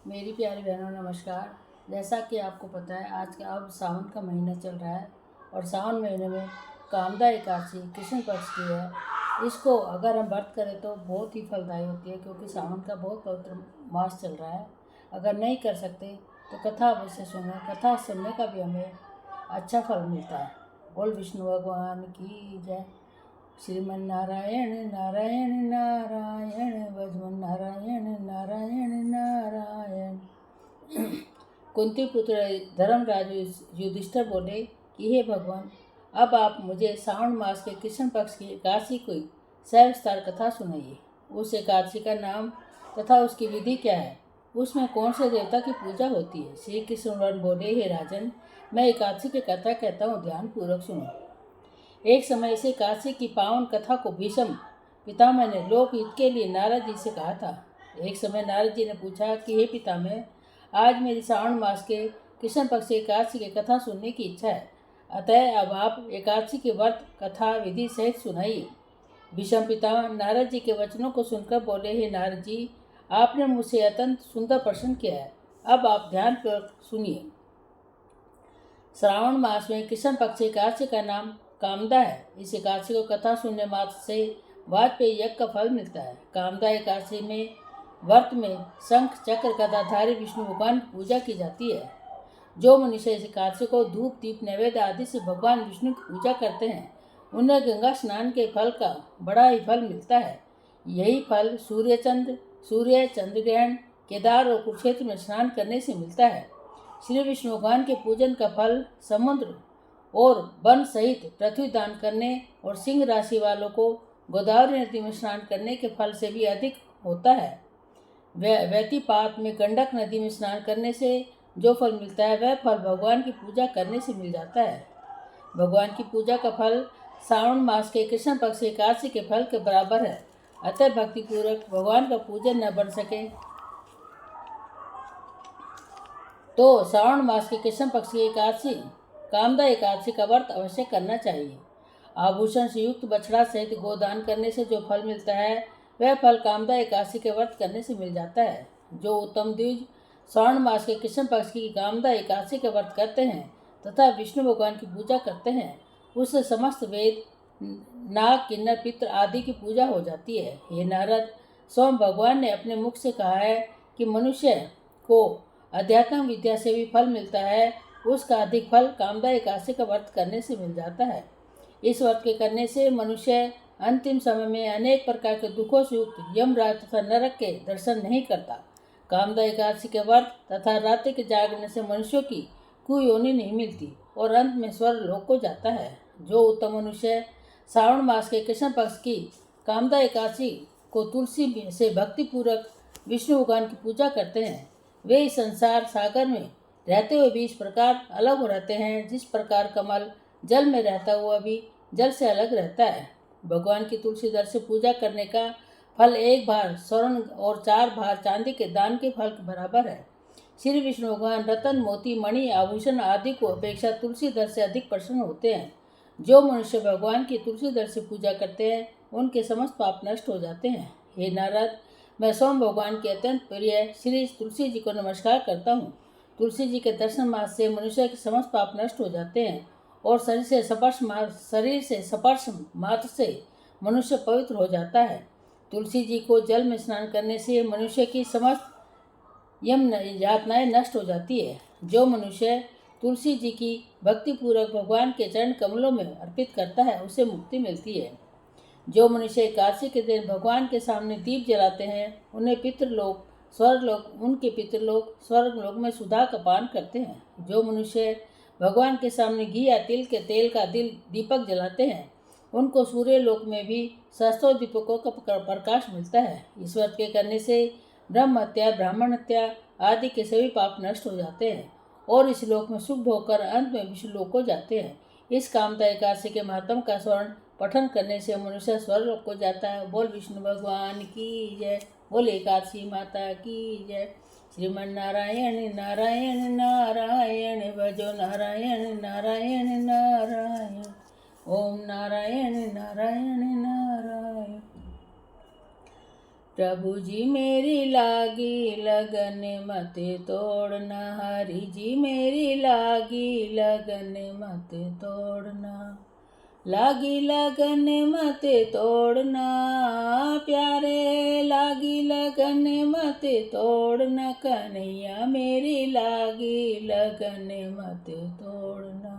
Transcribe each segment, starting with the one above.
मेरी प्यारी बहनों नमस्कार। जैसा कि आपको पता है आज का अब सावन का महीना चल रहा है और सावन महीने में कामदा एकादशी कृष्ण पक्ष की है। इसको अगर हम व्रत करें तो बहुत ही फलदायी होती है, क्योंकि सावन का बहुत पवित्र मास चल रहा है। अगर नहीं कर सकते तो कथा अवश्य सुने। कथा सुनने का भी हमें अच्छा फल मिलता है। बोल विष्णु भगवान की जय। श्रीमन नारायण नारायण नारायण भजमन नारायण नारायण नारायण। कुंती पुत्र धर्मराज युधिष्ठिर बोले कि हे भगवान, अब आप मुझे श्रावण मास के कृष्ण पक्ष की एकादशी की सविस्तार कथा सुनाइए। उस एकादशी का नाम तथा उसकी विधि क्या है, उसमें कौन से देवता की पूजा होती है। श्री कृष्ण बोले, हे राजन, मैं एकादशी की कथा कहता हूँ, ध्यान पूर्वक सुनो। एक समय से काशी की पावन कथा को भीष्म पितामह ने लोकहित के लिए नारद जी से कहा था। एक समय नारद जी ने पूछा कि हे पितामह, आज मेरी श्रावण मास के कृष्ण पक्ष एकादशी की कथा सुनने की इच्छा है, अतः अब आप एकादशी के व्रत कथा विधि सहित सुनाइए। भीष्म पितामह नारद जी के वचनों को सुनकर बोले, हे नारद जी, आपने मुझसे अत्यंत सुंदर प्रश्न किया है। अब आप ध्यानपूर्वक सुनिए। श्रावण मास में कृष्ण पक्ष एकादशी का नाम कामदा है। इस एकादशी को कथा सुनने मात्र से वाजपेयी यज्ञ का फल मिलता है। कामदा एकादशी में व्रत में शंख चक्र गदाधारी विष्णु भगवान की पूजा की जाती है। जो मनुष्य इस एकादशी को धूप दीप नैवेद्य आदि से भगवान विष्णु की पूजा करते हैं, उन्हें गंगा स्नान के फल का बड़ा ही फल मिलता है। यही फल सूर्य चंद्र ग्रहण, केदार और कुरुक्षेत्र में स्नान करने से मिलता है। श्री विष्णु भगवान के पूजन का फल समुद्र और वन सहित पृथ्वी दान करने और सिंह राशि वालों को गोदावरी नदी में स्नान करने के फल से भी अधिक होता है। व्यतिपात में गंडक नदी में स्नान करने से जो फल मिलता है, वह फल भगवान की पूजा करने से मिल जाता है। भगवान की पूजा का फल श्रावण मास के कृष्ण पक्ष एकादशी के फल के बराबर है। अतः भक्तिपूर्वक भगवान का पूजन न बन सके तो श्रावण मास के कृष्ण पक्ष की एकादशी कामदा एकादशी का व्रत अवश्य करना चाहिए। आभूषण से युक्त बछड़ा सहित गोदान करने से जो फल मिलता है, वह फल कामदा एकादशी के व्रत करने से मिल जाता है। जो उत्तम द्विज श्रावण मास के कृष्ण पक्ष की कामदा एकादशी के व्रत करते हैं तथा विष्णु भगवान की पूजा करते हैं, उससे समस्त वेद, नाग, किन्नर, पितृ आदि की पूजा हो जाती है। हे नारद, स्वयं भगवान ने अपने मुख से कहा है कि मनुष्य को अध्यात्म विद्या से भी फल मिलता है, उसका अधिक फल कामदा एकादशी का व्रत करने से मिल जाता है। इस व्रत के करने से मनुष्य अंतिम समय में अनेक प्रकार के दुखों से युक्त यमराज तथा नरक के दर्शन नहीं करता। कामदा एकादशी के व्रत तथा रात्रि के जागने से मनुष्यों की कुयोनि नहीं मिलती और अंत में स्वर्ग लोक को जाता है। जो उत्तम मनुष्य श्रावण मास के कृष्ण पक्ष की कामदा एकादशी को तुलसी से भक्तिपूर्वक विष्णु भगवान की पूजा करते हैं, वे इस संसार सागर में रहते हुए भी इस प्रकार अलग हो रहते हैं, जिस प्रकार कमल जल में रहता हुआ भी जल से अलग रहता है। भगवान की तुलसी दल से पूजा करने का फल 1 भार स्वर्ण और 4 भार चांदी के दान के फल के बराबर है। श्री विष्णु भगवान रतन, मोती, मणि, आभूषण आदि को अपेक्षा तुलसी दल से अधिक प्रसन्न होते हैं। जो मनुष्य भगवान की तुलसी दल से पूजा करते हैं, उनके समस्त पाप नष्ट हो जाते हैं। हे नारद, मैं स्वयं भगवान के अत्यंत प्रिय श्री तुलसी जी को नमस्कार करता हूँ। तुलसी जी के दर्शन मात्र से मनुष्य के समस्त पाप नष्ट हो जाते हैं और शरीर से स्पर्श मात्र से मनुष्य पवित्र हो जाता है। तुलसी जी को जल में स्नान करने से मनुष्य की समस्त यम यातनाएं नष्ट हो जाती है। जो मनुष्य तुलसी जी की भक्तिपूर्वक भगवान के चरण कमलों में अर्पित करता है, उसे मुक्ति मिलती है। जो मनुष्य एकादशी के दिन भगवान के सामने दीप जलाते हैं, उन्हें पितृलोक उनके पितृलोक स्वर्गलोक में सुधा का पान करते हैं। जो मनुष्य भगवान के सामने घी या तिल के तेल का दीपक जलाते हैं, उनको सूर्य लोक में भी सहस्त्रों दीपकों का प्रकाश मिलता है। इस व्रत के करने से ब्रह्म हत्या, ब्राह्मण हत्या आदि के सभी पाप नष्ट हो जाते हैं और इस लोक में सुख होकर अंत में विष्णु लोक को जाते हैं। इस कामदा एकादशी के महात्म का स्वर्ण पठन करने से मनुष्य स्वर्ग लोक को जाता है। बोल विष्णु भगवान की जय। बोल एकादशी माता की जय। श्रीमन नारायण नारायण नारायण भजो नारायण नारायण नारायण। ओम नारायण नारायण नारायण। प्रभु जी मेरी लागी लगन मत तोड़ना, हरि जी मेरी लागी लगन मत तोड़ना। लागी लगन मत तोड़ना प्यारे, लागी लगन मत तोड़ना, कन्हैया मेरी लागी लगन मत तोड़ना।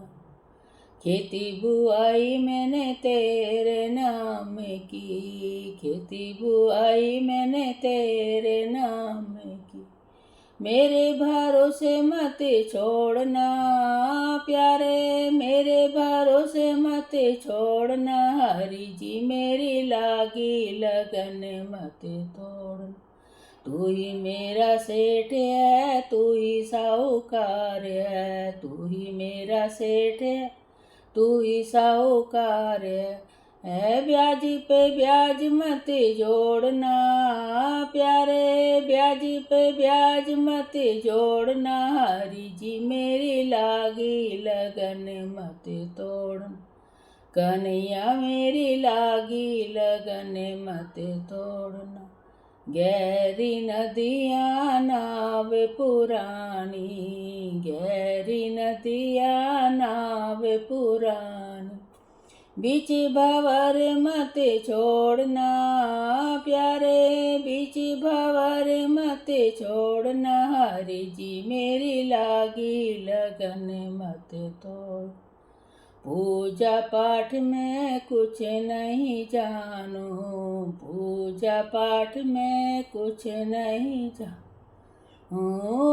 खेती बुआई मैंने तेरे नाम की, खेती बुआई मैंने तेरे नाम की। मेरे भरोसे मत छोड़ना प्यारे, मेरे भरोसे मत छोड़ना, हरि जी मेरी लागी लगन मत तोड़ना। तू ही मेरा सेठ है, तू ही साहूकार है, तू ही मेरा सेठ है, तू ही साहूकार है। ब्याज पे ब्याज मत जोड़ना प्यारे, ब्याज पे ब्याज मत जोड़ना, हरि जी मेरी लागी लगन मत तोड़ना। कन्हैया मेरी लागी लगन मत तोड़ना। गहरी नदियाँ नाव पुरानी, गहरी नदियाँ नाव पुरानी, बीच भंवर मत छोड़ना प्यारे, बीच भंवर मत छोड़ना, हरि जी मेरी लागी लगन मत तोड़। पूजा पाठ में कुछ नहीं जानू, पूजा पाठ में कुछ नहीं जानू,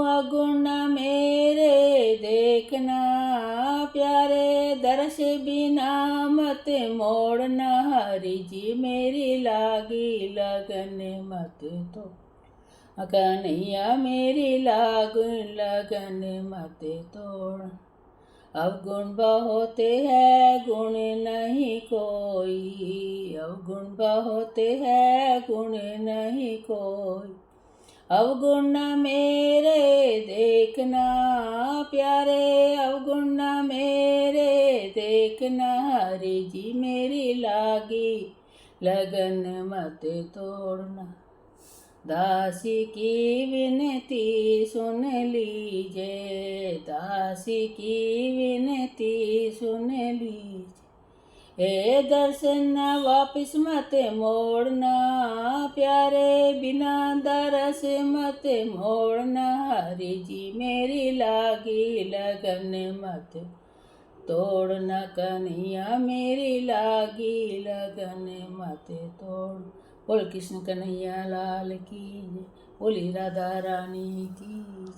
अगुण मेरे देखना प्यारे, दर्श बिना मत मोड़ना, हरि जी मेरी लागी लगन मत तो। कन्हैया मेरी लगन मत तोड़। अवगुण बहुत है गुण नहीं कोई, अवगुण बहुत है गुण नहीं कोई, अवगुण मेरे देखना प्यारे, अवगुण मेरे देखना, हरि जी मेरी लागी लगन मत तोड़ना। दासी की विनती सुन लीजिए, दासी की विनती सुन लीजिए, हे दर्शन वापिस मत मोड़ना प्यारे, बिना दरस मत मोड़ना, हरि जी मेरी लागी लगन मत तोड़ना। कन्हैया मेरी लागी लगन मत तोड़। बोल कृष्ण कन्हैया लाल की जय, बोली राधा रानी की।